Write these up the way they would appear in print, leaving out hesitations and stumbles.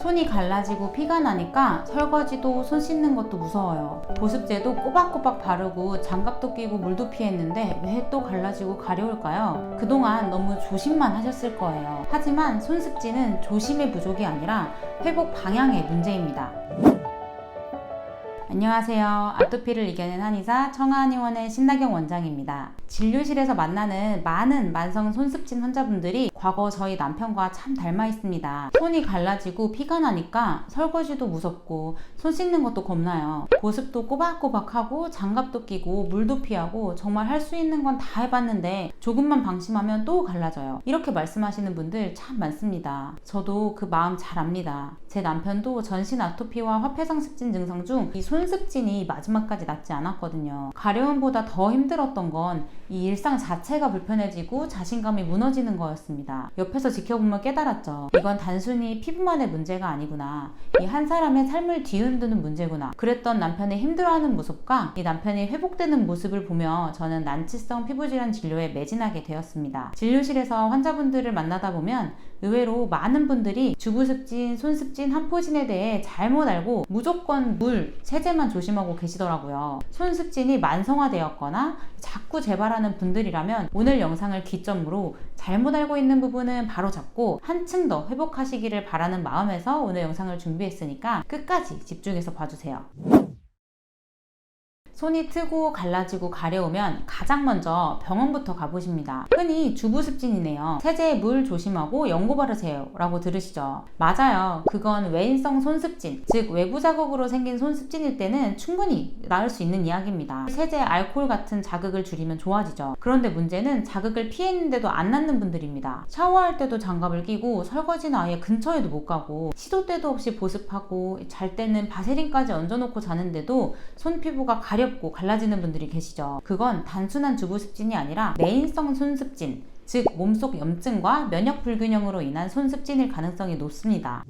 손이 갈라지고 피가 나니까 설거지도 손 씻는 것도 무서워요. 보습제도 꼬박꼬박 바르고 장갑도 끼고 물도 피했는데 왜 또 갈라지고 가려울까요? 그동안 너무 조심만 하셨을 거예요. 하지만 손습진은 조심의 부족이 아니라 회복 방향의 문제입니다. 안녕하세요. 아토피를 이겨낸 한의사 청아한의원의 신나경 원장입니다. 진료실에서 만나는 많은 만성 손습진 환자분들이 과거 저희 남편과 참 닮아 있습니다. 손이 갈라지고 피가 나니까 설거지도 무섭고 손 씻는 것도 겁나요. 보습도 꼬박꼬박하고 장갑도 끼고 물도 피하고 정말 할 수 있는 건 다 해봤는데 조금만 방심하면 또 갈라져요. 이렇게 말씀하시는 분들 참 많습니다. 저도 그 마음 잘 압니다. 제 남편도 전신 아토피와 화폐상습진 증상 중 이 손습진이 마지막까지 낫지 않았거든요. 가려움보다 더 힘들었던 건 이 일상 자체가 불편해지고 자신감이 무너지는 거였습니다. 옆에서 지켜보면 깨달았죠. 이건 단순히 피부만의 문제가 아니구나. 이 한 사람의 삶을 뒤흔드는 문제구나. 그랬던 남편의 힘들어하는 모습과 이 남편이 회복되는 모습을 보며 저는 난치성 피부질환 진료에 매진하게 되었습니다. 진료실에서 환자분들을 만나다 보면 의외로 많은 분들이 주부습진, 손습진, 한포진에 대해 잘못 알고 무조건 물, 세제만 조심하고 계시더라고요. 손습진이 만성화되었거나 자꾸 재발하는 분들이라면 오늘 영상을 기점으로 잘못 알고 있는 부분은 바로 잡고 한층 더 회복하시기를 바라는 마음에서 오늘 영상을 준비했으니까 끝까지 집중해서 봐주세요. 손이 트고 갈라지고 가려우면 가장 먼저 병원부터 가보십니다. 흔히 주부습진이네요. 세제에 물 조심하고 연고 바르세요 라고 들으시죠? 맞아요. 그건 외인성 손습진, 즉 외부 자극으로 생긴 손습진일 때는 충분히 나을 수 있는 이야기입니다. 세제, 알코올 같은 자극을 줄이면 좋아지죠. 그런데 문제는 자극을 피했는데도 안 낫는 분들입니다. 샤워할 때도 장갑을 끼고 설거지는 아예 근처에도 못 가고 시도 때도 없이 보습하고 잘 때는 바세린까지 얹어놓고 자는데도 손 피부가 가렵고 갈라지는 분들이 계시죠. 그건 단순한 주부습진이 아니라 내인성 손습진, 즉 몸속 염증과 면역 불균형으로 인한 손습진일 가능성이 높습니다.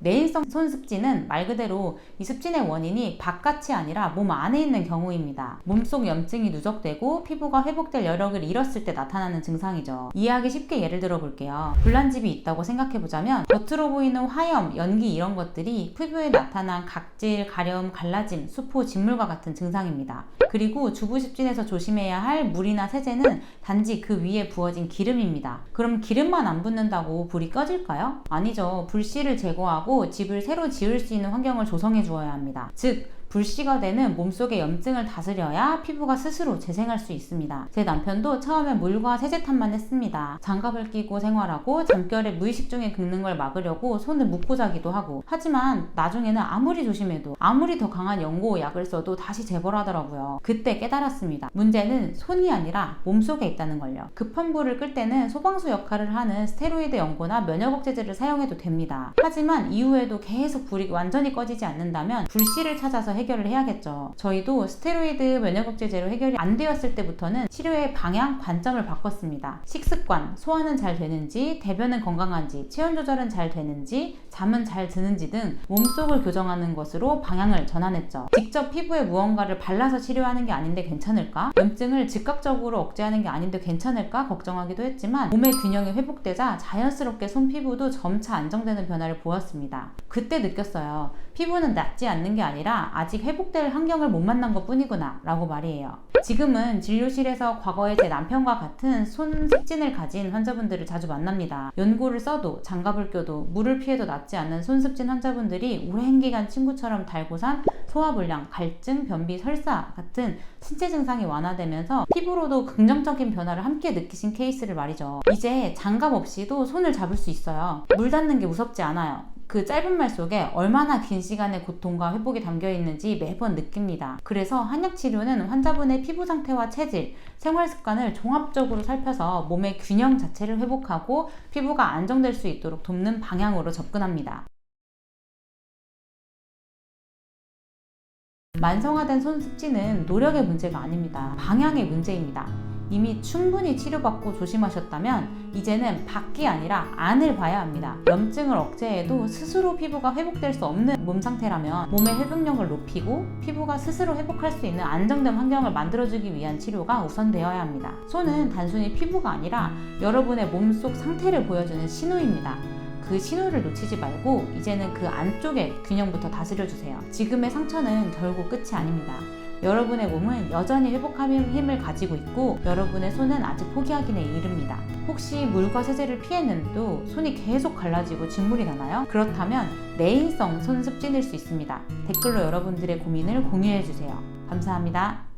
내인성 손습진은 말 그대로 이 습진의 원인이 바깥이 아니라 몸 안에 있는 경우입니다. 몸속 염증이 누적되고 피부가 회복될 여력을 잃었을 때 나타나는 증상이죠. 이해하기 쉽게 예를 들어 볼게요. 불난집이 있다고 생각해보자면 겉으로 보이는 화염, 연기 이런 것들이 피부에 나타난 각질, 가려움, 갈라짐, 수포, 진물과 같은 증상입니다. 그리고 주부습진에서 조심해야 할 물이나 세제는 단지 그 위에 부어진 기름입니다. 그럼 기름만 안 붙는다고 불이 꺼질까요? 아니죠. 불씨를 제거하고 집을 새로 지을 수 있는 환경을 조성해 주어야 합니다. 즉 불씨가 되는 몸속의 염증을 다스려야 피부가 스스로 재생할 수 있습니다. 제 남편도 처음에 물과 세제탄만 했습니다. 장갑을 끼고 생활하고 잠결에 무의식 중에 긁는 걸 막으려고 손을 묶고 자기도 하고, 하지만 나중에는 아무리 조심해도 아무리 더 강한 연고 약을 써도 다시 재발하더라고요. 그때 깨달았습니다. 문제는 손이 아니라 몸속에 있다는 걸요. 급한 불을 끌 때는 소방수 역할을 하는 스테로이드 연고나 면역 억제제를 사용해도 됩니다. 하지만 이후에도 계속 불이 완전히 꺼지지 않는다면 불씨를 찾아서 해결을 해야겠죠. 저희도 스테로이드 면역 억제제로 해결이 안 되었을 때부터는 치료의 방향, 관점을 바꿨습니다. 식습관, 소화는 잘 되는지, 대변은 건강한지, 체온 조절은 잘 되는지, 잠은 잘 드는지 등 몸속을 교정하는 것으로 방향을 전환했죠. 직접 피부에 무언가를 발라서 치료하는 게 아닌데 괜찮을까? 염증을 즉각적으로 억제하는 게 아닌데 괜찮을까? 걱정하기도 했지만 몸의 균형이 회복되자 자연스럽게 손 피부도 점차 안정되는 변화를 보았습니다. 그때 느꼈어요. 피부는 낫지 않는 게 아니라 아직 회복될 환경을 못 만난 것 뿐이구나 라고 말이에요. 지금은 진료실에서 과거에 제 남편과 같은 손습진을 가진 환자분들을 자주 만납니다. 연고를 써도 장갑을 껴도 물을 피해도 낫지 않는 손습진 환자분들이 오랜 기간 친구처럼 달고 산 소화불량, 갈증, 변비, 설사 같은 신체 증상이 완화되면서 피부로도 긍정적인 변화를 함께 느끼신 케이스를 말이죠. 이제 장갑 없이도 손을 잡을 수 있어요. 물 닿는 게 무섭지 않아요. 그 짧은 말 속에 얼마나 긴 시간의 고통과 회복이 담겨 있는지 매번 느낍니다. 그래서 한약 치료는 환자분의 피부 상태와 체질, 생활 습관을 종합적으로 살펴서 몸의 균형 자체를 회복하고 피부가 안정될 수 있도록 돕는 방향으로 접근합니다. 만성화된 손습진은 노력의 문제가 아닙니다. 방향의 문제입니다. 이미 충분히 치료받고 조심하셨다면 이제는 밖이 아니라 안을 봐야 합니다. 염증을 억제해도 스스로 피부가 회복될 수 없는 몸 상태라면 몸의 회복력을 높이고 피부가 스스로 회복할 수 있는 안정된 환경을 만들어주기 위한 치료가 우선되어야 합니다. 손은 단순히 피부가 아니라 여러분의 몸속 상태를 보여주는 신호입니다. 그 그 신호를 놓치지 말고 이제는 그 안쪽의 균형부터 다스려주세요. 지금의 상처는 결국 끝이 아닙니다. 여러분의 몸은 여전히 회복하는 힘을 가지고 있고 여러분의 손은 아직 포기하기는 이릅니다. 혹시 물과 세제를 피했는데도 손이 계속 갈라지고 진물이 나나요? 그렇다면 내인성 손 습진일 수 있습니다. 댓글로 여러분들의 고민을 공유해주세요. 감사합니다.